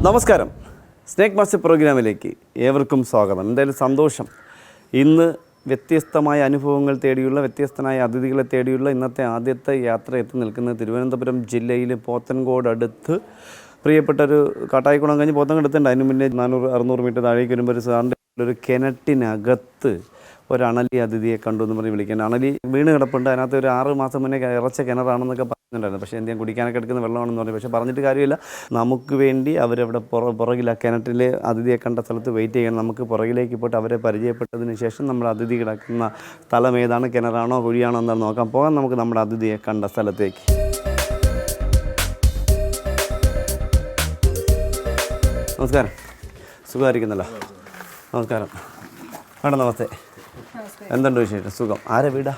നമസ്കാരം. Snake master പ്രോഗ്രാമിലേക്ക് ഏവർക്കും സ്വാഗതം. എന്തായാലും സന്തോഷം. ഇന്ന് വ്യത്യസ്തമായ അനുഭവങ്ങൾ തേടിയുള്ള വ്യത്യസ്തനായ അതിഥികളെ തേടിയുള്ള ഇന്നത്തെ ആദ്യത്തെ യാത്ര എത്തി നിൽക്കുന്നത് തിരുവനന്തപുരം ജില്ലയിലെ പോത്തൻകോട് അടുത്ത് പ്രിയപ്പെട്ടൊരു കാട്ടായിക്കുളം കഴിഞ്ഞ് പോത്തൻകോട് എത്തുന്നുണ്ട്. അതിന് മുന്നേ 400-600 മീറ്റർ താഴേക്ക് വരുമ്പോൾ ഒരു സാറിൻ്റെ ഒരു കിണറ്റിനകത്ത് ഒരണലി അതിഥിയെ കണ്ടു എന്ന് പറഞ്ഞ് വിളിക്കാൻ. അണലി വീണ് കിടപ്പുണ്ട്. അതിനകത്ത് ഒരു 6 മാസം മുന്നേ ഇറച്ച കിണറാണെന്നൊക്കെ പറഞ്ഞിട്ടുണ്ടായിരുന്നു. പക്ഷേ എന്തെങ്കിലും കുടിക്കാനൊക്കെ എടുക്കുന്ന വെള്ളമാണെന്ന് പറഞ്ഞു. പക്ഷേ പറഞ്ഞിട്ട് കാര്യമില്ല. നമുക്ക് വേണ്ടി അവരവിടെ പുറകിൽ ആ കിണറ്റിലെ അതിഥിയെ കണ്ട സ്ഥലത്ത് വെയിറ്റ് ചെയ്യണം. നമുക്ക് പുറകിലേക്ക് പോയിട്ട് അവരെ പരിചയപ്പെട്ടതിന് ശേഷം നമ്മുടെ അതിഥി കിടക്കുന്ന സ്ഥലം ഏതാണ്, കിണറാണോ കുഴിയാണോ എന്നാണ് നോക്കാൻ പോകാം. നമുക്ക് നമ്മുടെ അതിഥിയെ കണ്ട സ്ഥലത്തേക്ക്. നമസ്കാരം. സുഖമായിരിക്കുന്നല്ലോ? നമസ്കാരം മേഡം. നമസ്തേ. എന്തുണ്ട് വിശേഷം? സുഖം. ആരെ വീടാ?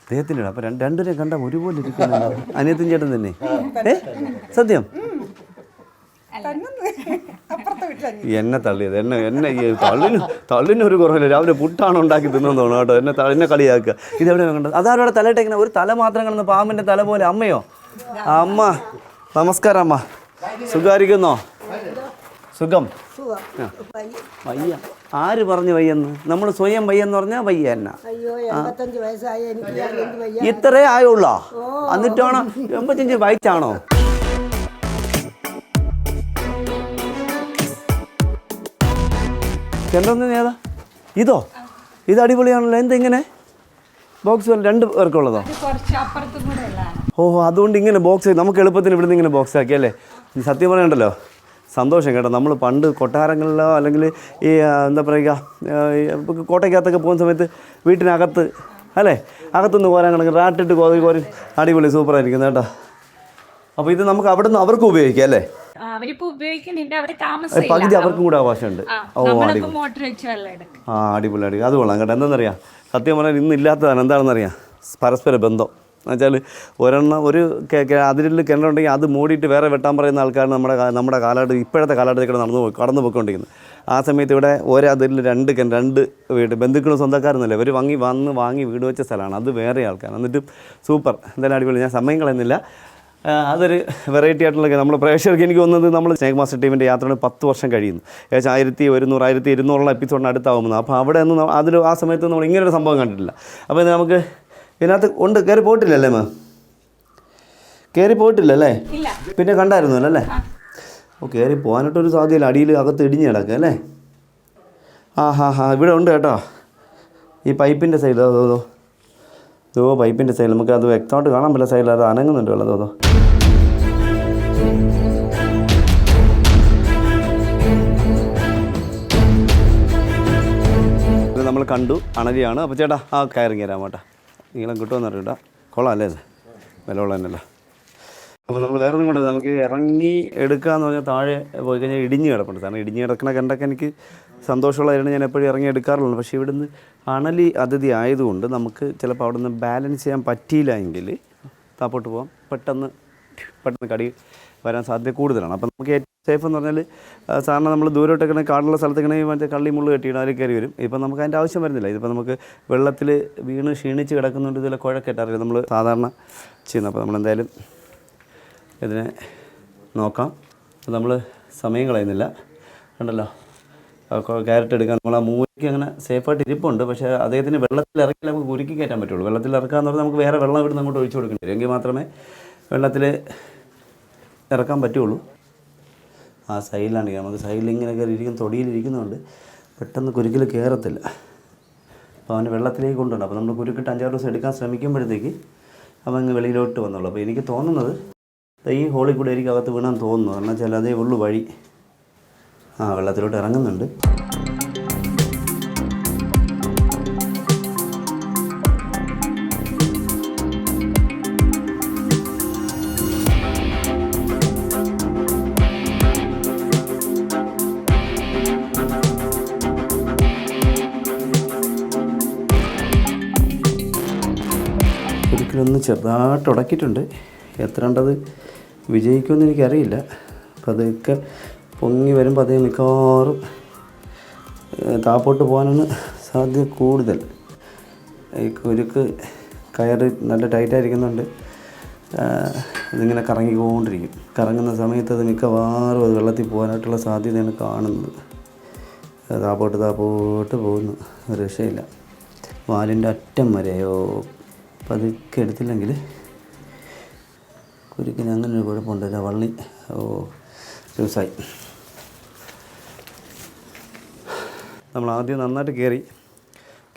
അദ്ദേഹത്തിൻ്റെ വീട്. അപ്പോൾ രണ്ടുപേരെ കണ്ട ഒരുപോലെ ഇരിക്കുന്നുണ്ടോ? അനിയത്തിൻ ചേട്ടൻ തന്നെ? സത്യം? എന്നെ തള്ളിയത് എന്നെ തള്ളിനൊരു കുറവില്ല. രാവിലെ പുട്ടാണ് ഉണ്ടാക്കി തിന്നെന്ന് തോന്നുന്നു കേട്ടോ. എന്നെ കളിയാക്കുക. ഇതെവിടെ കണ്ടത്? അതാരോടെ തലയിട്ടേക്കുന്നത്? ഒരു തല മാത്രം കിടന്ന് പാമ്പിൻ്റെ തല പോലെ. അമ്മയോ? അമ്മ നമസ്കാരം. അമ്മ സുഖമായിരിക്കുന്നോ? സുഖം. വയ്യ. ആര് പറഞ്ഞു വയ്യെന്ന്? നമ്മൾ സ്വയം വയ്യെന്ന് പറഞ്ഞാൽ വയ്യ എന്നാ? ഇത്രേ ആയുള്ളോ? എന്നിട്ടാണോ 85 വയസ്സാണോ? ചെണ്ടൊന്നും ഏതാ? ഇതോ? ഇത് അടിപൊളിയാണല്ലോ. എന്തെങ്ങനെ ബോക്സ് പോലെ 2 പേർക്കുള്ളതോ? ഓഹോ, അതുകൊണ്ട് ഇങ്ങനെ ബോക്സ് നമുക്ക് എളുപ്പത്തിന് ഇവിടുന്ന് ഇങ്ങനെ ബോക്സ് ആക്കി അല്ലേ? സത്യം പറയണ്ടല്ലോ, സന്തോഷം കേട്ടോ. നമ്മൾ പണ്ട് കൊട്ടാരങ്ങളിലോ അല്ലെങ്കിൽ ഈ എന്താ പറയുക കോട്ടയ്ക്കകത്തൊക്കെ പോകുന്ന സമയത്ത് വീട്ടിനകത്ത് അല്ലേ, അകത്തുനിന്ന് കോരാൻ കിടക്കും റാട്ടിട്ട് കോരി അടിപൊളി സൂപ്പറായിരിക്കും കേട്ടോ. അപ്പോൾ ഇത് നമുക്ക് അവിടെ നിന്ന് അവർക്ക് ഉപയോഗിക്കാം അല്ലേ? പകുതി അവർക്കും കൂടെ അവകാശമുണ്ട്. ഓ അടിപൊളി. അടിപൊളി. അത് കൊള്ളാം കേട്ടോ. എന്താണെന്നറിയാം, സത്യം പറഞ്ഞാൽ ഇന്നില്ലാത്തതാണ്. എന്താണെന്നറിയാം, പരസ്പര ബന്ധം എന്നുവെച്ചാൽ ഒരു അതിരിൽ കിണറുണ്ടെങ്കിൽ അത് മൂടിയിട്ട് വേറെ വെട്ടാൻ പറയുന്ന ആൾക്കാർ നമ്മുടെ കാലഘട്ടം ഇപ്പോഴത്തെ കാലഘട്ടത്തിൽ കടന്നു പോയിക്കൊണ്ടിരിക്കുന്നത്. ആ സമയത്ത് ഇവിടെ ഒരതിരിൽ 2 വീട് ബന്ധുക്കളും സ്വന്തക്കാരെന്നല്ലേ അവർ വാങ്ങി വീട് വെച്ച സ്ഥലമാണ്. അത് വേറെ ആൾക്കാർ. എന്നിട്ടും സൂപ്പർ. എന്തായാലും അടിപൊളി. ഞാൻ സമയം കളയുന്നില്ല. അതൊരു വെറൈറ്റി ആയിട്ടുള്ള നമ്മൾ പ്രേക്ഷകർക്ക് എനിക്ക് തോന്നുന്നത് നമ്മൾ സ്നേക്ക് മാസ്റ്റർ ടീമിൻ്റെ യാത്രയാണ് 10 വർഷം കഴിയുന്നു. ഏകദേശം 1100-1200 എപ്പിസോഡിന് അടുത്താവുന്നത്. അപ്പോൾ അവിടെ നിന്ന് അതിൽ ആ സമയത്ത് നമ്മൾ ഇങ്ങനൊരു സംഭവം കണ്ടിട്ടില്ല. അപ്പോൾ നമുക്ക് ഇതിനകത്ത് ഉണ്ട്. കയറി പോയിട്ടില്ലല്ലേ മാം? കയറി പോയിട്ടില്ലല്ലേ? പിന്നെ കണ്ടായിരുന്നല്ലോ അല്ലേ? ഓ, കയറി പോകാനായിട്ടൊരു സാധ്യതയില്ല. അടിയിൽ അകത്ത് ഇടിഞ്ഞ് കിടക്കുക അല്ലേ? ഇവിടെ ഉണ്ട് കേട്ടോ. ഈ പൈപ്പിൻ്റെ സൈഡ് അതോ പൈപ്പിൻ്റെ സൈഡ് നമുക്ക് അത് വ്യക്തമായിട്ട് കാണാൻ പറ്റില്ല. സൈഡിൽ അത് അനങ്ങുന്നുണ്ട് വെള്ളം. അതോ നമ്മൾ കണ്ടു. അണലിയാണ്. അപ്പോൾ ചേട്ടാ കയറി കയറാൻ കേട്ടോ. നീളം കിട്ടുമെന്ന് അറിയണ്ട. കൊള്ളാം അല്ലേ? അത് വിലയുള്ള തന്നെയല്ല. അപ്പോൾ നമ്മൾ വേറെ ഒന്നും കൊണ്ട് നമുക്ക് ഇറങ്ങി എടുക്കാമെന്ന് പറഞ്ഞാൽ താഴെ പോയി കഴിഞ്ഞാൽ ഇടിഞ്ഞ് കിടപ്പുണ്ട്. കാരണം ഇടിഞ്ഞ് കിടക്കണ കണ്ടൊക്കെ എനിക്ക് സന്തോഷമുള്ളതായിരുന്നു. ഞാൻ എപ്പോഴും ഇറങ്ങി എടുക്കാറുള്ളൂ. പക്ഷേ ഇവിടുന്ന് അണലി അതിഥി ആയതുകൊണ്ട് നമുക്ക് ചിലപ്പോൾ അവിടെ നിന്ന് ബാലൻസ് ചെയ്യാൻ പറ്റിയില്ല എങ്കിൽ താപ്പോട്ട് പോകാം. പെട്ടെന്ന് കടി വരാൻ സാധ്യത കൂടുതലാണ്. അപ്പോൾ നമുക്ക് ഏറ്റവും സേഫ് എന്ന് പറഞ്ഞാൽ സാറിന് നമ്മൾ ദൂരോട്ടൊക്കെ കാടുള്ള സ്ഥലത്തേക്കണേ മറ്റേ കള്ളി മുള്ളു കെട്ടിയിട്ട് അതിൽ കയറി വരും. ഇപ്പം നമുക്ക് അതിൻ്റെ ആവശ്യം വരുന്നില്ല. ഇതിപ്പോൾ നമുക്ക് വെള്ളത്തിൽ വീണ് ക്ഷീണിച്ച് കിടക്കുന്നുണ്ട്. ഇതിൽ കുഴക്കെട്ടാറില്ല നമ്മൾ സാധാരണ ചെയ്യുന്നത്. അപ്പോൾ നമ്മളെന്തായാലും ഇതിനെ നോക്കാം. അപ്പോൾ നമ്മൾ സമയം കളയുന്നില്ല. കണ്ടല്ലോ, ക്യാരറ്റ് എടുക്കാൻ നമ്മൾ ആ മൂരിക്ക് അങ്ങനെ സേഫായിട്ട് ഇരിപ്പുണ്ട്. പക്ഷേ അദ്ദേഹത്തിന് വെള്ളത്തിൽ ഇറക്കി നമുക്ക് കുരുക്കി കയറ്റാൻ പറ്റുള്ളൂ. വെള്ളത്തിൽ ഇറക്കാമെന്ന് പറഞ്ഞാൽ നമുക്ക് വേറെ വെള്ളം ഇവിടുന്ന് അങ്ങോട്ട് ഒഴിച്ചു കൊടുക്കേണ്ടി വരും. എങ്കിൽ മാത്രമേ വെള്ളത്തിൽ ഇറക്കാൻ പറ്റുള്ളൂ. ആ സൈഡിലാണ് നമുക്ക് സൈഡിൽ ഇങ്ങനെ കയറി ഇരിക്കുന്ന തൊടിയിലിരിക്കുന്നതുകൊണ്ട് പെട്ടെന്ന് കുരുക്കിൽ കയറത്തില്ല. അപ്പോൾ അവന് വെള്ളത്തിലേക്ക് കൊണ്ടുണ്ട്. അപ്പോൾ നമ്മൾ കുരുക്കിട്ട് 5-6 ദിവസം എടുക്കാൻ ശ്രമിക്കുമ്പോഴത്തേക്ക് അവൻ അങ്ങ് വെളിയിലോട്ട് വന്നുള്ളൂ. അപ്പോൾ എനിക്ക് തോന്നുന്നത് ഈ ഹോളിൽ കൂടെ എനിക്ക് അകത്ത് വീണാൻ തോന്നുന്നു. കാരണം വെച്ചാൽ അതേ ഉള്ളു വഴി. വെള്ളത്തിലോട്ട് ഇറങ്ങുന്നുണ്ട്. ഒരിക്കലൊന്ന് ചെറുതായിട്ട് ഉടക്കിയിട്ടുണ്ട്. എത്രണ്ടത് വിജയിക്കുമെന്ന് എനിക്കറിയില്ല. അപ്പോൾ അതൊക്കെ പൊങ്ങി വരുമ്പോൾ അതേ മിക്കവാറും താപ്പോട്ട് പോകാനാണ് സാധ്യത കൂടുതൽ. ഈ കുരുക്ക് കയറ് നല്ല ടൈറ്റായിരിക്കുന്നുണ്ട്. ഇതിങ്ങനെ കറങ്ങിക്കൊണ്ടിരിക്കും. കറങ്ങുന്ന സമയത്ത് അത് മിക്കവാറും അത് വെള്ളത്തിൽ പോകാനായിട്ടുള്ള സാധ്യതയാണ് കാണുന്നത്. താപ്പോട്ട് പോകുന്നു, ഒരു രക്ഷയില്ല. വാലിൻ്റെ അറ്റം വരെയോ പതുക്കെ എടുത്തില്ലെങ്കിൽ കുരുക്കിന് അങ്ങനെ ഒരു കുഴപ്പമുണ്ട്. വള്ളി ലൂസായി. നമ്മൾ ആദ്യം നന്നായിട്ട്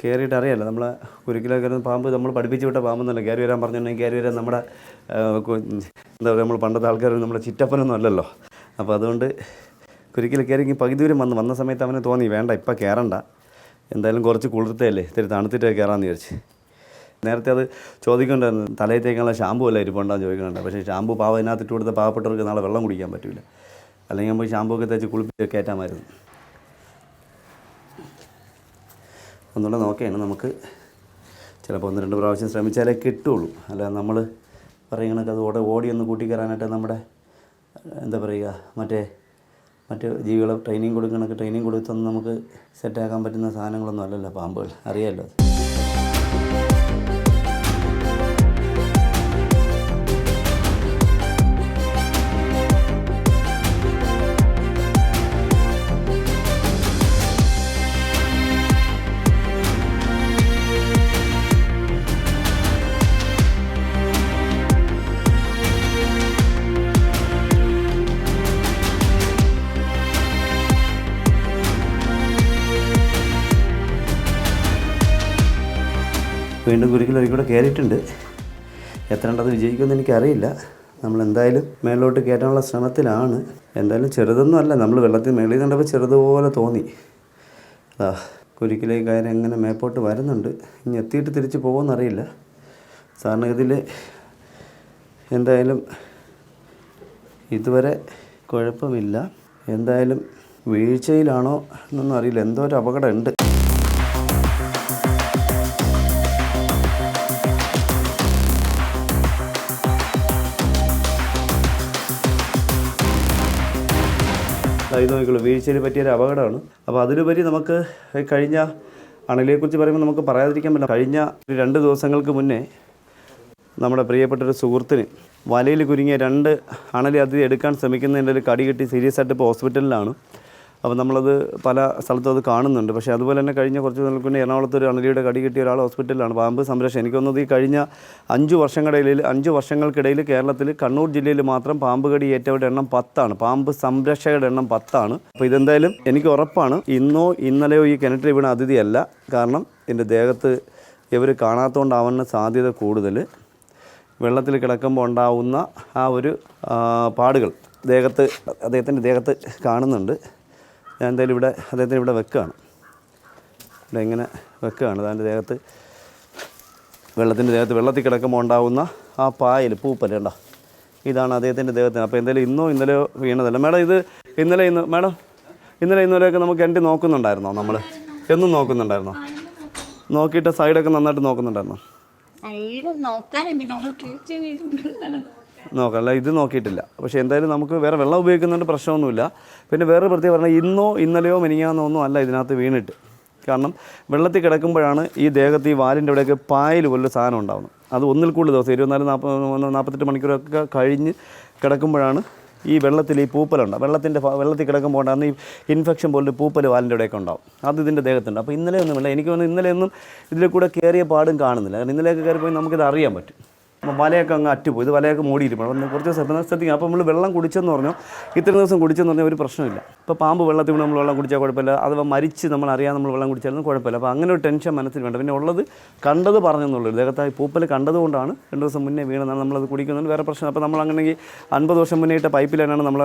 കയറിയിട്ട് അറിയാമല്ലോ, നമ്മളെ കുരുക്കിലൊക്കെ പാമ്പ് നമ്മൾ പഠിപ്പിച്ച് വിട്ട പാമ്പെന്നല്ല. കയറി വരാൻ പറഞ്ഞിട്ടുണ്ടെങ്കിൽ കയറി വരാൻ നമ്മുടെ എന്താ പറയുക, നമ്മൾ പണ്ടത്തെ ആൾക്കാർ നമ്മുടെ ചിറ്റപ്പനൊന്നും അല്ലല്ലോ. അപ്പോൾ അതുകൊണ്ട് കുരുക്കിൽ കയറി പകുതി ദൂരം വന്ന സമയത്ത് അവന് തോന്നി വേണ്ട ഇപ്പം കയറണ്ട, എന്തായാലും കുറച്ച് കുളിർത്തയല്ലേ, ഇത്തിരി തണുത്തിട്ട് കയറാമെന്ന് വിചാരിച്ച്. നേരത്തെ അത് ചോദിക്കുന്നുണ്ടായിരുന്നു, തലയത്തേക്കുള്ള ഷാമ്പു അല്ല ഇരിപ്പുണ്ടാകും ചോദിക്കുന്നുണ്ട്. പക്ഷേ ഷാമ്പു ഇതിനകത്തിട്ട് കൊടുത്ത പാവപ്പെട്ടവർക്ക് നാളെ വെള്ളം കുടിക്കാൻ പറ്റില്ല. അല്ലെങ്കിൽ നമ്മൾ ഷാമ്പു ഒക്കെ തേച്ച് കുളിപ്പിച്ച് കയറ്റാമായിരുന്നു. ഒന്നുകൂടെ നോക്കിയാണ് നമുക്ക് ചിലപ്പോൾ 1-2 പ്രാവശ്യം ശ്രമിച്ചാലേ കിട്ടുള്ളൂ. അല്ല നമ്മൾ പറയുകയാണെങ്കിൽ അത് ഓടിയൊന്ന് കൂട്ടിക്കയറാനായിട്ട് നമ്മുടെ എന്താ പറയുക, മറ്റ് ജീവികളെ ട്രെയിനിങ് കൊടുത്തൊന്നും നമുക്ക് സെറ്റാക്കാൻ പറ്റുന്ന സാധനങ്ങളൊന്നും അല്ലല്ലോ പാമ്പുകൾ, അറിയാമല്ലോ. വീണ്ടും കുരുക്കിലൊരിക്കൽ കൂടെ കയറിയിട്ടുണ്ട്. എത്ര ഉണ്ടത് വിജയിക്കുമെന്ന് എനിക്കറിയില്ല. നമ്മളെന്തായാലും മേളിലോട്ട് കയറ്റാനുള്ള ശ്രമത്തിലാണ്. എന്തായാലും ചെറുതൊന്നും അല്ല, നമ്മൾ വെള്ളത്തിൽ മേളിൽ കണ്ടപ്പോൾ ചെറുതുപോലെ തോന്നി. കുരുക്കിലേക്ക് കയറി അങ്ങനെ മേപ്പോട്ട് വരുന്നുണ്ട്. ഇനി എത്തിയിട്ട് തിരിച്ച് പോകുമെന്നറിയില്ല. സാധാരണഗതിയിൽ എന്തായാലും ഇതുവരെ കുഴപ്പമില്ല. എന്തായാലും വീഴ്ചയിലാണോ എന്നൊന്നും അറിയില്ല, എന്തോ ഒരു അപകടം ഉണ്ട്. ഇത് നോക്കിയുള്ളൂ, വീഴ്ചയിൽ പറ്റിയൊരു അപകടമാണ്. അപ്പോൾ അതിലുപരി നമുക്ക് കഴിഞ്ഞ അണലിയെക്കുറിച്ച് പറയുമ്പോൾ നമുക്ക് പറയാതിരിക്കാൻ പറ്റില്ല. കഴിഞ്ഞ 2 ദിവസങ്ങൾക്ക് മുന്നേ നമ്മുടെ പ്രിയപ്പെട്ടൊരു സുഹൃത്തിന് വലയിൽ കുരുങ്ങിയ 2 അണലി അത് എടുക്കാൻ ശ്രമിക്കുന്നതിൻ്റെ ഒരു കടി കിട്ടി സീരിയസ് ആയിട്ട് ഇപ്പോൾ ഹോസ്പിറ്റലിലാണ്. അപ്പോൾ നമ്മളത് പല സ്ഥലത്തും അത് കാണുന്നുണ്ട്. പക്ഷേ അതുപോലെ തന്നെ കഴിഞ്ഞ കുറച്ച് ദിവസങ്ങൾക്ക് മുന്നേ എറണാകുളത്ത് ഒരു അണലിയുടെ കടി കിട്ടിയ ഒരാൾ ഹോസ്പിറ്റലിലാണ്. പാമ്പ് സംരക്ഷണം എനിക്ക് തോന്നുന്നത് ഈ കഴിഞ്ഞ 5 വർഷങ്ങൾക്കിടയിൽ കേരളത്തിൽ കണ്ണൂർ ജില്ലയിൽ മാത്രം പാമ്പ് കടി ഏറ്റവരുടെ എണ്ണം 10 പാമ്പ് സംരക്ഷകരുടെ എണ്ണം 10. അപ്പോൾ ഇതെന്തായാലും എനിക്ക് ഉറപ്പാണ് ഇന്നോ ഇന്നലെയോ ഈ കിണറ്റിൽ വീണ അതിഥിയല്ല. കാരണം എൻ്റെ ദേഹത്ത് ഇവർ കാണാത്തതുകൊണ്ടാവാൻ സാധ്യത കൂടുതൽ. വെള്ളത്തിൽ കിടക്കുമ്പോൾ ഉണ്ടാവുന്ന ആ ഒരു പാടുകൾ അദ്ദേഹത്തിൻ്റെ ദേഹത്ത് കാണുന്നുണ്ട്. ഞാൻ എന്തായാലും അദ്ദേഹത്തിന് ഇവിടെ വെക്കുകയാണ്. ഇങ്ങനെ വെക്കുകയാണ്. അതിൻ്റെ ദേഹത്ത് വെള്ളത്തിൽ കിടക്കുമ്പോൾ ഉണ്ടാകുന്ന ആ പായൽ പൂപ്പൽ കണ്ടോ, ഇതാണ് അദ്ദേഹത്തിൻ്റെ ദേഹത്തിന്. അപ്പോൾ എന്തായാലും ഇന്നോ ഇന്നലെയോ വീണതല്ല. മേഡം ഇത് ഇന്നലെയൊക്കെ നമുക്ക് കിണറ്റി നോക്കുന്നുണ്ടായിരുന്നോ? നമ്മൾ എന്നും നോക്കുന്നുണ്ടായിരുന്നോ? നോക്കിയിട്ട് സൈഡൊക്കെ നന്നായിട്ട് നോക്കുന്നുണ്ടായിരുന്നോ? നോക്കാം, ഇത് നോക്കിയിട്ടില്ല. പക്ഷേ എന്തായാലും നമുക്ക് വേറെ വെള്ളം ഉപയോഗിക്കുന്നുണ്ട്, പ്രശ്നമൊന്നുമില്ല. പിന്നെ വേറെ പ്രത്യേകം പറഞ്ഞാൽ ഇന്നോ ഇന്നലെയോ മെനിങ്ങാന്നോ ഒന്നും അല്ല ഇതിനകത്ത് വീണിട്ട്. കാരണം വെള്ളത്തിൽ കിടക്കുമ്പോഴാണ് ഈ ദേഹത്ത് ഈ വാലിൻ്റെ ഇവിടെയൊക്കെ പായൽ പോലൊരു സാധനം ഉണ്ടാകുന്നത്. അത് ഒന്നിൽ കൂടുതൽ ദിവസം 24-48 മണിക്കൂറൊക്കെ കഴിഞ്ഞ് കിടക്കുമ്പോഴാണ് ഈ വെള്ളത്തിൽ ഈ പൂപ്പലുണ്ടാകും. വെള്ളത്തിൽ കിടക്കുമ്പോൾ ഉണ്ടാകുന്ന ഈ ഇൻഫെക്ഷൻ പോലൊരു പൂപ്പൽ വാലിൻ്റെ ഇവിടെയൊക്കെ ഉണ്ടാകും. അത് ഇതിൻ്റെ ദേഹത്തുണ്ട്. അപ്പോൾ ഇന്നലെയൊന്നുമില്ല. എനിക്ക് തോന്നുന്നു ഇന്നലെയൊന്നും ഇതിൽ കൂടെ കയറിയ പാടും കാണുന്നില്ല. കാരണം ഇന്നലെയൊക്കെ കയറിപ്പോയി നമുക്കിത് അറിയാൻ പറ്റും. അപ്പോൾ വലയൊക്കെ അങ്ങ് അറ്റുപോയി. ഇത് വലയൊക്കെ മൂടിയിരിക്കണം. അപ്പോൾ കുറച്ച് ശ്രദ്ധിക്കാം. അപ്പോൾ നമ്മൾ വെള്ളം കുടിച്ചെന്ന് പറഞ്ഞാൽ ഇത്ര ദിവസം കുടിച്ചെന്ന് പറഞ്ഞാൽ ഒരു പ്രശ്നമില്ല. ഇപ്പോൾ പാമ്പ് വെള്ളത്തിൽ നമ്മൾ വെള്ളം കുടിച്ചാൽ കുഴപ്പമില്ല. അഥവാ മരിച്ച് നമ്മളറിയാൻ നമ്മൾ വെള്ളം കുടിച്ചാലും കുഴപ്പമില്ല. അപ്പോൾ അങ്ങനെ ഒരു ടെൻഷൻ മനസ്സിൽ വേണ്ട. പിന്നെ ഉള്ളത് കണ്ടത് പറഞ്ഞെന്നുള്ളൂ. ദേഹത്തായി പൂപ്പൽ കണ്ടതുകൊണ്ടാണ് 2 ദിവസം മുന്നേ വീണെന്നാണ് നമ്മളത് കുടിക്കുന്നുണ്ട്. വേറെ പ്രശ്നം. അപ്പോൾ നമ്മൾ അങ്ങനെയെങ്കിൽ 50 വർഷം മുന്നേ ഇട്ട പൈപ്പിലാണ് നമ്മൾ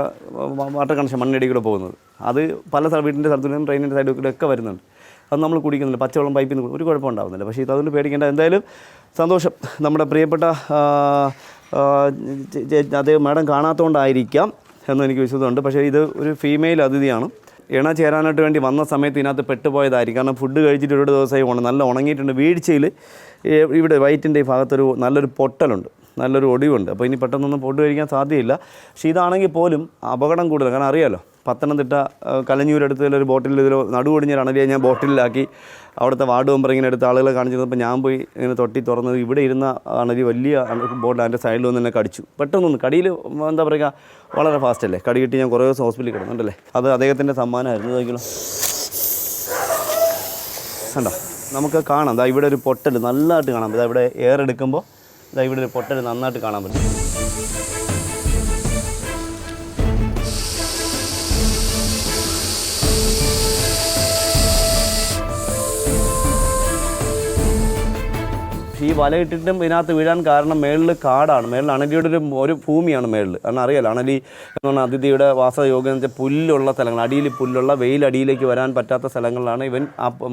വാട്ടർ കണക്ഷൻ മണ്ണിടി കൂടെ പോകുന്നത്. അത് പല വീടിൻ്റെ സ്ഥലത്തും ട്രെയിനിൻ്റെ സൈഡിൽ കൂടെ ഒക്കെ വരുന്നുണ്ട്. അത് നമ്മൾ കുടിക്കുന്നില്ല. പച്ചവെള്ളം പൈപ്പിൽ നിന്ന് ഒരു കുഴപ്പം ഉണ്ടാകുന്നില്ല. പക്ഷേ ഇതൊന്നും പേടിക്കേണ്ട. എന്തായാലും സന്തോഷം. നമ്മുടെ പ്രിയപ്പെട്ട അദ്ദേഹം മാഡം കാണാത്തതുകൊണ്ടായിരിക്കാം എന്നെനിക്ക് വിശ്വാസമുണ്ട്. പക്ഷേ ഇത് ഒരു ഫീമെയിൽ അതിഥിയാണ്. ഇണ ചേരാനായിട്ട് വേണ്ടി വന്ന സമയത്ത് ഇതിനകത്ത് പെട്ടുപോയതായിരിക്കും. കാരണം ഫുഡ് കഴിച്ചിട്ട് 1 ദിവസമായി നല്ല ഉണങ്ങിയിട്ടുണ്ട്. വീഴ്ചയിൽ ഇവിടെ വയറ്റിൻ്റെ ഈ ഭാഗത്തൊരു നല്ലൊരു പൊട്ടലുണ്ട്, നല്ലൊരു ഒടിവുണ്ട്. അപ്പോൾ ഇനി പെട്ടെന്നൊന്നും ഫുഡ് കഴിക്കാൻ സാധ്യതയില്ല. പക്ഷേ ഇതാണെങ്കിൽ പോലും അപകടം കൂടുതൽ. കാരണം അറിയാമല്ലോ, പത്തനംതിട്ട കലഞ്ഞൂരടുത്തുള്ളൊരു ബോട്ടിൽ ഇതിൽ നടുവൊടിഞ്ഞൊരു അണലിയെ ഞാൻ ബോട്ടിലാക്കി അവിടുത്തെ വാർഡ് മെമ്പർ ഇങ്ങനെ എടുത്ത് ആളുകളെ കാണിച്ചു തന്നപ്പോൾ ഞാൻ പോയി ഇങ്ങനെ തൊട്ടി തുറന്നത് ഇവിടെ ഇരുന്ന അണലി വലിയ ബോട്ടിൽ അതിൻ്റെ സൈഡിൽ വന്ന് എന്നെ കടിച്ചു. പെട്ടെന്നൊന്ന് കടിയിൽ എന്താ പറയുക വളരെ ഫാസ്റ്റ് അല്ലേ, കടി കിട്ടി ഞാൻ കുറേ ദിവസം ഹോസ്പിറ്റലിൽ കിടന്നുണ്ടല്ലേ. അത് അദ്ദേഹത്തിൻ്റെ സമ്മാനമായിരുന്നു. നോക്കിയാലോ കണ്ടോ, നമുക്ക് കാണാം. ദാ ഇവിടെ ഒരു പൊട്ടൽ നല്ലതായിട്ട് കാണാൻ പറ്റും. ഇവിടെ എയർ എടുക്കുമ്പോൾ ദാ ഇവിടെ ഒരു പൊട്ടൽ നന്നായിട്ട് കാണാൻ പറ്റും. ഈ വല ഇട്ടിട്ടും ഇതിനകത്ത് വീഴാൻ കാരണം മേളിൽ കാടാണ്, മേളിൽ അണലിയുടെ ഒരു ഭൂമിയാണ് മേളിൽ. കാരണം അറിയാലോ അണലി എന്ന് പറഞ്ഞാൽ അതിഥിയുടെ വാസയോഗ്യം എന്ന് വെച്ചാൽ പുല്ലുള്ള സ്ഥലങ്ങൾ, അടിയിൽ പുല്ലുള്ള വെയിലടിയിലേക്ക് വരാൻ പറ്റാത്ത സ്ഥലങ്ങളിലാണ് ഇവൻ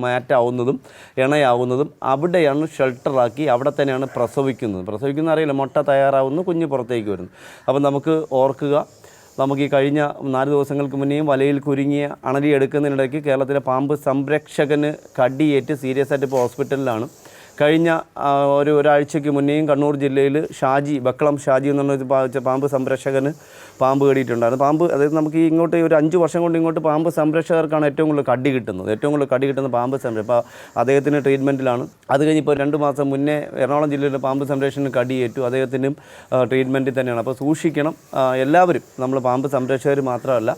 മാറ്റാവുന്നതും ഇണയാവുന്നതും. അവിടെയാണ് ഷെൽട്ടറാക്കി അവിടെ തന്നെയാണ് പ്രസവിക്കുന്നത് അറിയില്ല, മുട്ട തയ്യാറാവുന്നു, കുഞ്ഞ് പുറത്തേക്ക് വരുന്നു. അപ്പം നമുക്ക് ഓർക്കുക, നമുക്ക് ഈ കഴിഞ്ഞ 4 ദിവസങ്ങൾക്ക് മുന്നേയും വലയിൽ കുരുങ്ങിയ അണലി എടുക്കുന്നതിനിടയ്ക്ക് കേരളത്തിലെ പാമ്പ് സംരക്ഷകന് കടിയേറ്റ് സീരിയസ് ആയിട്ട് ഇപ്പോൾ ഹോസ്പിറ്റലിലാണ്. കഴിഞ്ഞ ഒരാഴ്ചയ്ക്ക് മുന്നേയും കണ്ണൂർ ജില്ലയിൽ ബക്കളം ഷാജി എന്നൊരു പാമ്പ് സംരക്ഷകന് പാമ്പ് കടിയിട്ടുണ്ടായിരുന്നു. പാമ്പ് അതായത് നമുക്ക് ഇങ്ങോട്ട് ഒരു 5 വർഷം കൊണ്ട് ഇങ്ങോട്ട് പാമ്പ് സംരക്ഷകർക്കാണ് ഏറ്റവും കൂടുതൽ കടി കിട്ടുന്നത് പാമ്പ് സംരക്ഷണം. അപ്പോൾ അദ്ദേഹത്തിന് ട്രീറ്റ്മെൻറ്റിലാണ്. അത് കഴിഞ്ഞിപ്പോൾ 2 മാസം മുന്നേ എറണാകുളം ജില്ലയിലെ പാമ്പ് സംരക്ഷണത്തിന് കടിയേറ്റു, അദ്ദേഹത്തിനും ട്രീറ്റ്മെൻറ്റിൽ തന്നെയാണ്. അപ്പോൾ സൂക്ഷിക്കണം എല്ലാവരും. നമ്മൾ പാമ്പ് സംരക്ഷകർ മാത്രമല്ല,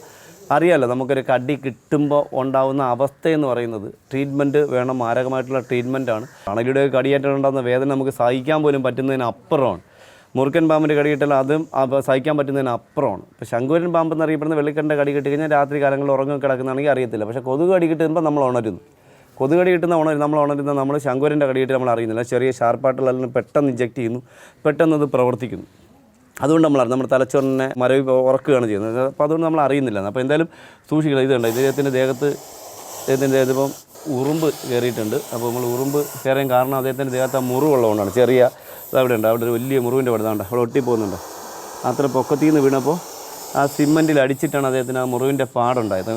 അറിയാമല്ലോ നമുക്കൊരു കടി കിട്ടുമ്പോൾ ഉണ്ടാകുന്ന അവസ്ഥയെന്ന് പറയുന്നത് ട്രീറ്റ്മെൻറ്റ് വേണം, മാരകമായിട്ടുള്ള ട്രീറ്റ്മെൻറ്റാണ്. അണലിയുടെ കടിയേറ്റുണ്ടാകുന്ന വേദന നമുക്ക് സഹിക്കാൻ പോലും പറ്റുന്നതിന് അപ്പുറമാണ്. മുറുക്കൻ പാമ്പിൻ്റെ കടി കിട്ടിയാൽ അതും സഹിക്കാൻ പറ്റുന്നതിന് അപ്പുറമാണ്. ഇപ്പോൾ ശങ്കുവരൻ പാമ്പ് എന്നറിയപ്പെടുന്ന വെള്ളിക്കണ്ട കടി കിട്ടി കഴിഞ്ഞാൽ രാത്രി കാലങ്ങളിൽ ഉറങ്ങി കിടക്കുന്നതാണെങ്കിൽ അറിയത്തില്ല. പക്ഷേ കൊതുക് കടി കിട്ടുമ്പോൾ നമ്മൾ ഉണരുന്നു. നമ്മൾ ശങ്കുവരൻ്റെ കടി കിട്ടി നമ്മൾ അറിയുന്നില്ല. ചെറിയ ഷാർപ്പായിട്ടുള്ള അല്ലെങ്കിൽ പെട്ടെന്ന് ഇഞ്ചെക്റ്റ് ചെയ്യുന്നു, പെട്ടെന്ന് അത് പ്രവർത്തിക്കുന്നു. അതുകൊണ്ട് നമ്മുടെ തലച്ചോറിനെ മരവി ഉറക്കുകയാണ് ചെയ്യുന്നത്. അപ്പോൾ അതുകൊണ്ട് നമ്മൾ അറിയുന്നില്ല. അപ്പോൾ എന്തായാലും സൂക്ഷിക്കണം. ഇതുണ്ട് ഇദ്ദേഹത്തിൻ്റെ ദേഹത്തിപ്പം ഉറുമ്പ് കയറിയിട്ടുണ്ട്. അപ്പോൾ നമ്മൾ ഉറുമ്പ് കയറാൻ കാരണം അദ്ദേഹത്തിൻ്റെ ദേഹത്ത് ആ മുറിവുള്ളതുകൊണ്ടാണ്. ചെറിയ അവിടെ ഒരു വലിയ മുറിവിൻ്റെ പടുതാണ്ട് അവിടെ ഒട്ടിപ്പോകുന്നുണ്ട്. അത്ര പൊക്കത്തിൽ നിന്ന് വീണപ്പോൾ ആ സിമെൻറ്റിൽ അടിച്ചിട്ടാണ് അദ്ദേഹത്തിന് ആ മുറിവിൻ്റെ പാടുണ്ടായത്.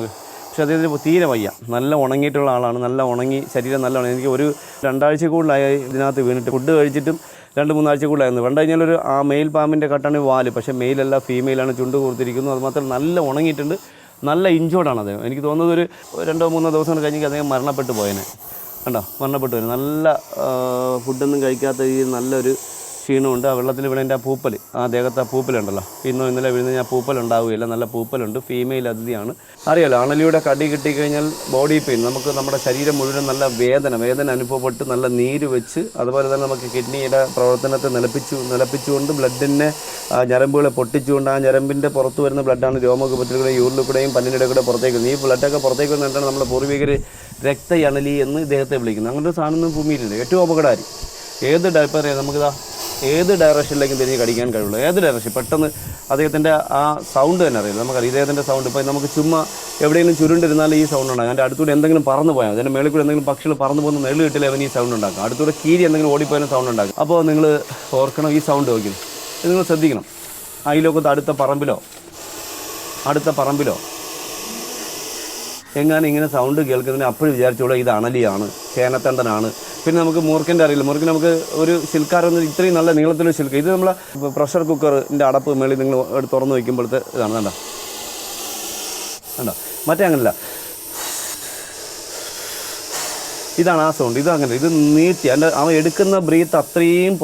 പക്ഷേ അദ്ദേഹത്തിന് തീരെ വയ്യ, നല്ല ഉണങ്ങിയിട്ടുള്ള ആളാണ്, നല്ല ഉണങ്ങി ശരീരം നല്ല ഉണങ്ങി. എനിക്ക് ഒരു 2 ആഴ്ച കൂടുതലായി ഇതിനകത്ത് വീണിട്ട്. ഫുഡ് കഴിച്ചിട്ടും 2-3 ആഴ്ച കൂടുതലായിരുന്നു. കണ്ടു കഴിഞ്ഞാൽ ആ മെയിൽ പാമ്പിൻ്റെ കട്ടാണ് വാല്, പക്ഷേ മെയിലല്ല, ഫീമെയിലാണ്, ചുണ്ട് കൂർത്തിരിക്കുന്നു. അതുമാത്രം നല്ല ഉണങ്ങിയിട്ടുണ്ട്, നല്ല ഇഞ്ചോർഡാണ് അദ്ദേഹം. എനിക്ക് തോന്നുന്നത് ഒരു 2-3 ദിവസം കഴിഞ്ഞെങ്കിൽ അദ്ദേഹം മരണപ്പെട്ടു പോയേനെ. മരണപ്പെട്ടു പോയത്. നല്ല ഫുഡൊന്നും കഴിക്കാത്ത ഈ നല്ലൊരു ക്ഷീണമുണ്ട്. ആ വെള്ളത്തിൽ വീണതിൻ്റെ ആ പൂപ്പൽ, ആ ദേഹത്ത് ആ പൂപ്പലുണ്ടല്ലോ, ഇന്നോ ഇന്നലെ വീഴുന്ന ഞാൻ പൂപ്പലുണ്ടാവുകയില്ല, നല്ല പൂപ്പലുണ്ട്. ഫീമെയിൽ അതിഥിയാണ്. അറിയാലോ അണലിയുടെ കടി കിട്ടിക്കഴിഞ്ഞാൽ ബോഡി പെയിൻ, നമുക്ക് നമ്മുടെ ശരീരം മുഴുവൻ നല്ല വേദന അനുഭവപ്പെട്ട് നല്ല നീര് വെച്ച്, അതുപോലെ തന്നെ നമുക്ക് കിഡ്നിയുടെ പ്രവർത്തനത്തെ നിലപ്പിച്ചുകൊണ്ട് ബ്ലഡിനെ ഞരമ്പുകളെ പൊട്ടിച്ചുകൊണ്ട് ആ ഞരമ്പിൻ്റെ പുറത്ത് വരുന്ന ബ്ലഡാണ് രോമകൂപത്തിലൂടെയും യൂറിലൂടെയും പല്ലിൻ്റെ കൂടെ പുറത്തേക്ക് വരുന്നത്. ഈ ബ്ലഡൊക്കെ പുറത്തേക്ക് വന്നിട്ടാണ് നമ്മുടെ പൂർവികർ രക്തയണലി എന്ന് ഇദ്ദേഹത്തെ വിളിക്കുന്നത്. അങ്ങനെ ഒരു സാധനം ഭൂമിയിലുണ്ട്. ഏറ്റവും അപകടകാരി. ഏത് ഡയറക്ഷനിലേക്കും തിരിഞ്ഞ് കടിക്കാൻ കഴിയുള്ളൂ. ഏത് ഡയറക്ഷൻ പെട്ടെന്ന് അദ്ദേഹത്തിൻ്റെ ആ സൗണ്ട് തന്നെ അറിയില്ല. നമുക്കറിയാം ഇദ്ദേഹത്തിൻ്റെ സൗണ്ട്. ഇപ്പോൾ നമുക്ക് ചുമ്മാ എവിടെയെങ്കിലും ചുരുണ്ടിരുന്നാൽ ഈ സൗണ്ട് ഉണ്ടാകും. അതിൻ്റെ അടുത്തൂടെ എന്തെങ്കിലും പറന്ന് പോയാൽ അതിൻ്റെ മേളിൽ കൂടെ എന്തെങ്കിലും പക്ഷികൾ പറന്ന് പോകുന്ന നെല്ല് കിട്ടില്ല അവൻ ഈ സൗണ്ട് ഉണ്ടാക്കും. അടുത്തൂടെ കീരി എന്തെങ്കിലും ഓടിപ്പോയാലും സൗണ്ട് ഉണ്ടാക്കും. അപ്പോൾ നിങ്ങൾ ഓർക്കണം, ഈ സൗണ്ട് നോക്കണം, ഇത് നിങ്ങൾ ശ്രദ്ധിക്കണം. അതിലൊക്കെ അടുത്ത പറമ്പിലോ എങ്ങാനും ഇങ്ങനെ സൗണ്ട് കേൾക്കുന്നതിന് അപ്പോഴും വിചാരിച്ചോളൂ ഇത് അണലിയാണ്, ചേനത്തണ്ടനാണ്. പിന്നെ നമുക്ക് മൂർക്കൻ്റെ അറിയില്ല. മൂർക്കൻ നമുക്ക് ഒരു ശിൽക്കാരൊന്നും ഇത്രയും നല്ല നീളത്തിലൊരു ശിൽക്ക. ഇത് നമ്മളെ പ്രഷർ കുക്കറിൻ്റെ അടപ്പ് മേളിൽ നിങ്ങൾ തുറന്ന് വയ്ക്കുമ്പോഴത്തെ ഇതാണ്. കണ്ടോ മറ്റേ അങ്ങനല്ല, ഇതാണ് ആ സൗണ്ട്. ഇതങ്ങനെ, ഇത് നീട്ടി അവൻ എടുക്കുന്ന ബ്രീത്ത് അത്രയും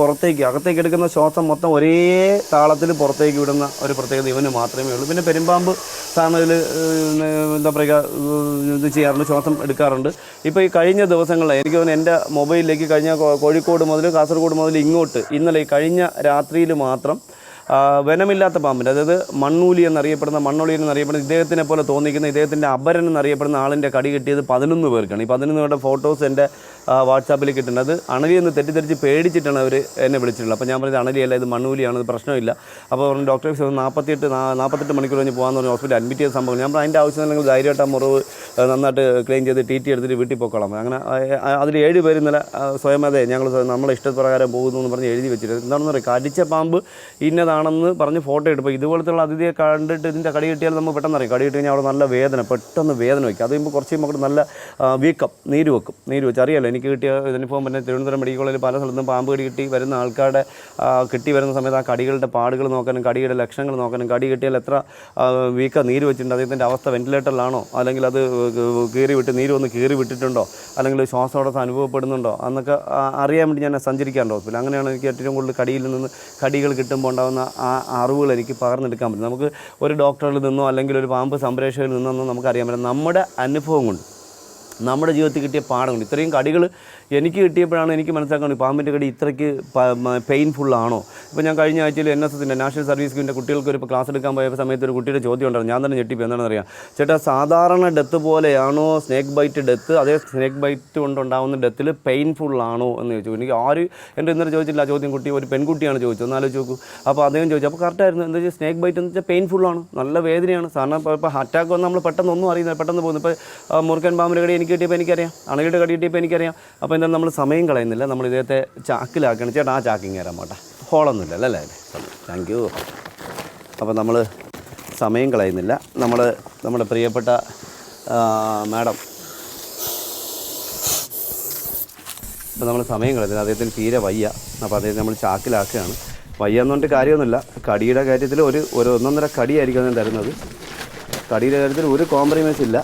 അകത്തേക്ക് എടുക്കുന്ന ശ്വാസം മൊത്തം ഒരേ താളത്തിൽ പുറത്തേക്ക് വിടുന്ന ഒരു പ്രത്യേകത ഇവന് മാത്രമേ ഉള്ളൂ. പിന്നെ പെരുമ്പാമ്പ് സാധാരണ ഇതിൽ എന്താ പറയുക ഇത് ചെയ്യാറുണ്ട്, ശ്വാസം എടുക്കാറുണ്ട്. ഇപ്പോൾ ഈ കഴിഞ്ഞ ദിവസങ്ങളിൽ എനിക്ക് തോന്നുന്നു എൻ്റെ മൊബൈലിലേക്ക് കഴിഞ്ഞ കോഴിക്കോട് മുതൽ കാസർഗോഡ് മുതൽ ഇങ്ങോട്ട് ഇന്നലെ കഴിഞ്ഞ രാത്രിയിൽ മാത്രം വനമില്ലാത്ത പാമ്പിൻ്റെ, അതായത് മണ്ണൂലി എന്നറിയപ്പെടുന്ന ഇദ്ദേഹത്തിനെ പോലെ തോന്നിക്കുന്ന ഇദ്ദേഹത്തിൻ്റെ അപരൻ എന്നറിയപ്പെടുന്ന ആളിൻ്റെ കടി കിട്ടിയത് 11 പേർക്കാണ്. ഈ 11 പേരുടെ ഫോട്ടോസ് എൻ്റെ വാട്സാപ്പിൽ കിട്ടുന്നുണ്ട്. അത് അണലി എന്ന് തെറ്റിദ്ധരിച്ച് പേടിച്ചിട്ടാണ് അവർ എന്നെ വിളിച്ചിട്ടുള്ളത്. അപ്പോൾ ഞാൻ പറഞ്ഞത് അണലിയല്ല, ഇത് മണ്ണൂലിയാണ്, ഇത് പ്രശ്നമില്ല. അപ്പോൾ പറഞ്ഞു ഡോക്ടറെ 48 മണിക്കൂർ കഴിഞ്ഞ് പോകാമെന്ന് പറഞ്ഞ് ഹോസ്പിറ്റലിൽ അഡ്മിറ്റ് ചെയ്ത സംഭവം. ഞാൻ അതിൻ്റെ ആവശ്യം അല്ലെങ്കിൽ ധൈര്യമായിട്ട് ആ മുറിവ് നന്നായിട്ട് ക്ലീൻ ചെയ്ത് TT എടുത്തിട്ട് വീട്ടിൽ പോയിക്കോളാം. അങ്ങനെ അതിൽ 7 പേര് ഇന്നലെ സ്വയമേധ നമ്മളെ ഇഷ്ടപ്രകാരം പോകുന്നു എന്ന് പറഞ്ഞ് എഴുതി വെച്ചിട്ട് എന്താണെന്ന് പറയുക, കടിച്ച പാമ്പ് ഇന്നതാണ് കിട്ടിയതാണെന്ന് പറഞ്ഞ് ഫോട്ടോ എടുപ്പോൾ ഇതുപോലത്തുള്ള അതിഥിയെ കണ്ടിട്ട് ഇതിൻ്റെ കടി കിട്ടിയാൽ നമ്മൾ പെട്ടെന്ന് അറിയാം. കടി കിട്ടി കഴിഞ്ഞാൽ അവിടെ നല്ല വേദന, പെട്ടെന്ന് വേദന വയ്ക്കും. അത് കഴിയുമ്പോൾ കുറച്ച് കഴിയുമ്പോൾ നല്ല വീക്കം, നീര് വെച്ച് അറിയാമല്ലോ. എനിക്ക് കിട്ടിയ ഇതിനിപ്പോൾ പിന്നെ തിരുവനന്തപുരം മെഡിക്കൽ കോളേജിൽ പല സ്ഥലത്തും പാമ്പ് കടി കിട്ടി വരുന്ന ആൾക്കാരുടെ കിട്ടി വരുന്ന സമയത്ത് ആ കടികളുടെ പാടുകൾ നോക്കാനും കടിയുടെ ലക്ഷണങ്ങൾ നോക്കാനും, കടി കിട്ടിയാൽ എത്ര നീര് വെച്ചിട്ടുണ്ട്, അദ്ദേഹത്തിൻ്റെ അവസ്ഥ വെന്റിലേറ്ററിലാണോ, അല്ലെങ്കിൽ അത് കീറി വിട്ടിട്ടുണ്ടോ, അല്ലെങ്കിൽ ശ്വാസോടൊപ്പം അനുഭവപ്പെടുന്നുണ്ടോ എന്നൊക്കെ അറിയാൻ വേണ്ടി ഞാൻ സഞ്ചരിക്കാറുണ്ട് ഹോസ്പിറ്റൽ. അങ്ങനെയാണ് എനിക്ക് ഏറ്റവും കൂടുതൽ കടികൾ കിട്ടുമ്പോൾ ഉണ്ടാകുന്ന ആ അറിവുകൾ എനിക്ക് പകർന്നെടുക്കാൻ പറ്റും. നമുക്ക് ഒരു ഡോക്ടറിൽ നിന്നോ അല്ലെങ്കിൽ ഒരു പാമ്പ് സംപ്രേഷകരിൽ നിന്നൊന്നും നമുക്കറിയാൻ പറ്റില്ല. നമ്മുടെ അനുഭവം കൊണ്ട്, നമ്മുടെ ജീവിതത്തിൽ കിട്ടിയ പാഠം കൊണ്ട്, ഇത്രയും കടികൾ എനിക്ക് കിട്ടിയപ്പോഴാണ് എനിക്ക് മനസ്സിലാക്കുന്നത് പാമ്പിൻ്റെ കടി ഇത്രയ്ക്ക് പെയിൻഫുള്ളാണോ. ഇപ്പോൾ ഞാൻ കഴിഞ്ഞ ആഴ്ചയിൽ NSSൻ്റെ നാഷണൽ സർവീസ് സ്കീമിൻ്റെ കുട്ടികൾക്ക് ഒരു ക്ലാസ് എടുക്കാൻ പോയ സമയത്ത് ഒരു കുട്ടിയുടെ ചോദ്യം ഉണ്ടായിരുന്നു. ഞാൻ തന്നെ ഞെട്ടിപ്പോയി. എന്താണെന്ന് അറിയാം, ചേട്ടാ സാധാരണ ഡെത്ത് പോലെയാണോ സ്നേക്ക് ബൈറ്റ് ഡെത്ത്, അതേ സ്നേക്ക് ബൈറ്റ് കൊണ്ടുണ്ടാകുന്ന ഡെത്തിൽ പെയിൻഫുള്ളാണോ എന്ന് ചോദിച്ചു. എനിക്ക് എൻ്റെ ഇന്നലെ ചോദിച്ചില്ല ആ ചോദ്യം. ഒരു പെൺകുട്ടിയാണ് ചോദിച്ചത്, ഒന്നാലോചിച്ച് നോക്കൂ. അപ്പോൾ അദ്ദേഹം ചോദിച്ചു, അപ്പോൾ കറക്റ്റായിരുന്നു. എന്താ വെച്ചാൽ സ്നേക്ക് ബൈറ്റ് എന്ന് വെച്ചാൽ പെയിൻഫുള്ളാണ്, നല്ല വേദനയാണ്. സാധാരണ ഇപ്പോൾ അറ്റാക്ക് വന്ന് നമ്മൾ പെട്ടെന്നൊന്നും അറിയുന്നില്ല, പെട്ടെന്ന് പോകുന്നു. ഇപ്പോൾ മുറുക്കൻ പാമ്പിൻ്റെ കടി എനിക്ക് കിട്ടിയപ്പോൾ എനിക്കറിയാം, അണയുടെ കടി കിട്ടിയപ്പോൾ എനിക്കറിയാം. അപ്പോൾ എന്തായാലും നമ്മൾ സമയം കളയുന്നില്ല, നമ്മൾ ഇദ്ദേഹത്തെ ചാക്കിലാക്കണം. ചേട്ടാ ആ ചാക്കിങ് കയറാൻ പോട്ടെ, ഹോളൊന്നുമില്ല അല്ലേ? Thank you. അപ്പോൾ നമ്മൾ സമയം കളയുന്നില്ല, നമ്മുടെ പ്രിയപ്പെട്ട മാഡം, അപ്പോൾ നമ്മൾ സമയം കളയുന്നില്ല. അദ്ദേഹത്തിന് തീരെ വയ്യ, അപ്പോൾ അദ്ദേഹത്തെ നമ്മൾ ചാക്കിലാക്കുകയാണ്. വയ്യാന്നുകൊണ്ട് കാര്യമൊന്നുമില്ല. കടിയുടെ കാര്യത്തിൽ ഒരു 1.5 കടിയായിരിക്കും അദ്ദേഹം തരുന്നത്. കടിയുടെ കാര്യത്തിൽ ഒരു കോംപ്രമൈസ് ഇല്ല.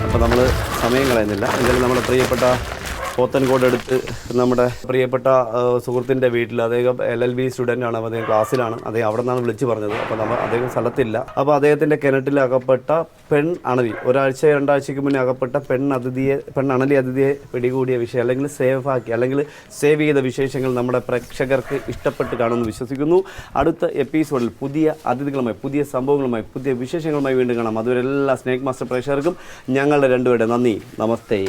അപ്പോൾ നമ്മൾ സമയം കളയുന്നില്ല. എന്തായാലും നമ്മുടെ പ്രിയപ്പെട്ട പോത്തൻകോട് അടുത്ത് നമ്മുടെ പ്രിയപ്പെട്ട സുഹൃത്തിൻ്റെ വീട്ടിൽ, അദ്ദേഹം LLB സ്റ്റുഡൻ്റാണ്, അപ്പോൾ അദ്ദേഹം ക്ലാസ്സിലാണ്, അദ്ദേഹം അവിടെ നിന്നാണ് വിളിച്ച് പറഞ്ഞത്. അപ്പോൾ അദ്ദേഹം സ്ഥലത്തില്ല. അപ്പോൾ അദ്ദേഹത്തിൻ്റെ കിണറ്റിൽ അകപ്പെട്ട അണലി, 1-2 മുന്നേ അകപ്പെട്ട പെണ്ണണലി അതിഥിയെ പിടികൂടിയ വിഷയം, അല്ലെങ്കിൽ സേവ് ചെയ്ത വിശേഷങ്ങൾ നമ്മുടെ പ്രേക്ഷകർക്ക് ഇഷ്ടപ്പെട്ട് കാണുമെന്ന് വിശ്വസിക്കുന്നു. അടുത്ത എപ്പിസോഡിൽ പുതിയ അതിഥികളുമായി, പുതിയ സംഭവങ്ങളുമായി, പുതിയ വിശേഷങ്ങളുമായി വീണ്ടും കാണാം. അതുവരെ എല്ലാ സ്നേക്ക് മാസ്റ്റർ പ്രേക്ഷകർക്കും ഞങ്ങളുടെ രണ്ടുപേരുടെ നന്ദി, നമസ്തേ.